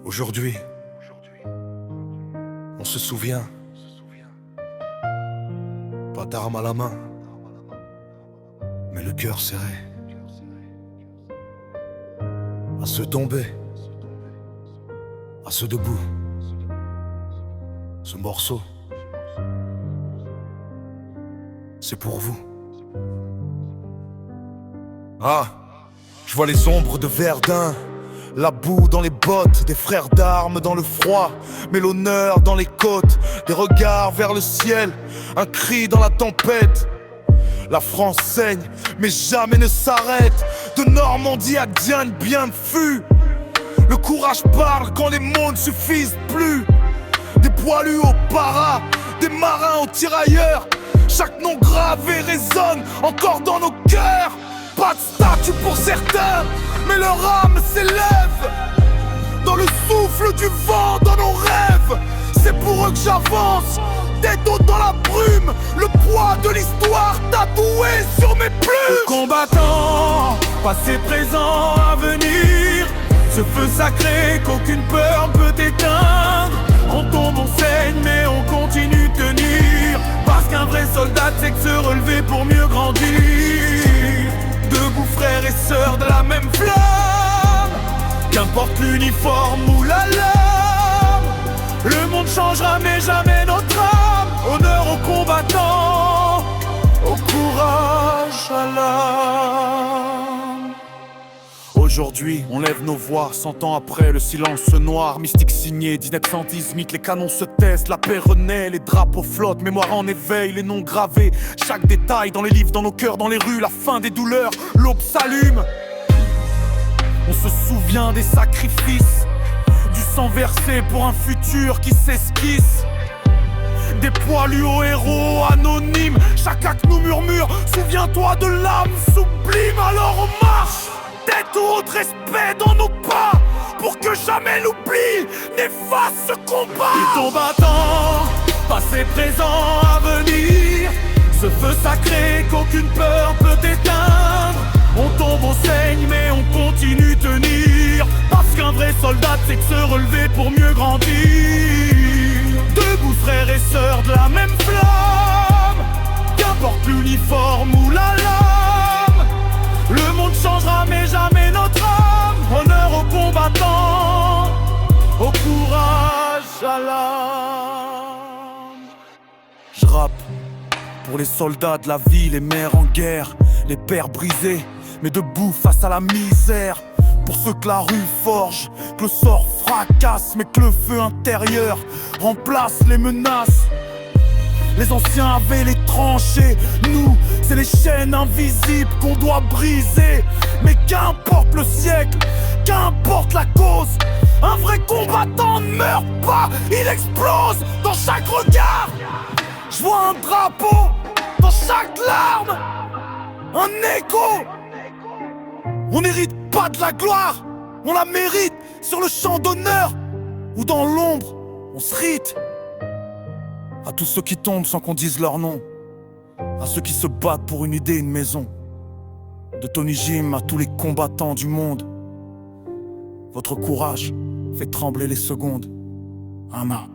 Aujourd'hui, on se souvient, pas d'armes à la main, mais le cœur serré. À ceux tombés, à ceux debout, ce morceau, c'est pour vous. Ah, je vois les ombres de Verdun, la boue dans les bottes, des frères d'armes dans le froid, mais l'honneur dans les côtes, des regards vers le ciel, un cri dans la tempête. La France saigne, mais jamais ne s'arrête. De Normandie à Diane bien fut. Le courage parle quand les mots ne suffisent plus. Des poilus aux paras, des marins aux tirailleurs. Chaque nom gravé résonne encore dans nos cœurs. Pas de statue pour certains, mais leur âme s'élève dans le souffle du vent, dans nos rêves. C'est pour eux que j'avance, tête haute dans la brume. Le poids de l'histoire tatoué sur mes plumes. Combattants, passé, présent, avenir. Ce feu sacré qu'aucune peur ne peut éteindre. On tombe, on saigne, mais on continue de tenir. Parce qu'un vrai soldat c'est que se relever pour mieux grandir. Debout frères et sœurs de la même flamme. Qu'importe l'uniforme ou la lame, le monde changera mais jamais notre âme. Honneur aux combattants, au courage à l'âme. Aujourd'hui, on lève nos voix, 100 ans après le silence noir. Mystique signé, 1910, mythe, les canons se taisent. La paix renaît, les drapeaux flottent, mémoire en éveil, les noms gravés. Chaque détail dans les livres, dans nos cœurs, dans les rues. La fin des douleurs, l'aube s'allume. On se souvient des sacrifices, du sang versé pour un futur qui s'esquisse. Des poilus aux héros anonymes, chaque acte nous murmure. Souviens-toi de l'âme sublime, alors on marche. Tête haute, respect dans nos pas, pour que jamais l'oubli n'efface ce combat. Ils tombent à temps, passé, présent, avenir. Ce feu sacré qu'aucune peur peut éteindre. On tombe, on saigne, mais on continue de tenir. Parce qu'un vrai soldat c'est que se relever pour mieux grandir. Debout frères et sœurs de la même flamme. Qu'importe l'uniforme ou la lame, le monde changera mais jamais notre âme. Honneur aux combattants, au courage à l'âme. Je rappe pour les soldats de la vie, les mères en guerre, les pères brisés, mais debout face à la misère. Pour ceux que la rue forge, que le sort fracasse, mais que le feu intérieur remplace les menaces. Les anciens avaient les tranchées, nous, c'est les chaînes invisibles qu'on doit briser. Mais qu'importe le siècle, qu'importe la cause, un vrai combattant ne meurt pas, il explose dans chaque regard. Je vois un drapeau dans chaque larme, un écho. On n'hérite pas de la gloire, on la mérite sur le champ d'honneur ou dans l'ombre, on se rite. À tous ceux qui tombent sans qu'on dise leur nom, à ceux qui se battent pour une idée, une maison. De Tony Jim à tous les combattants du monde, votre courage fait trembler les secondes. Ama.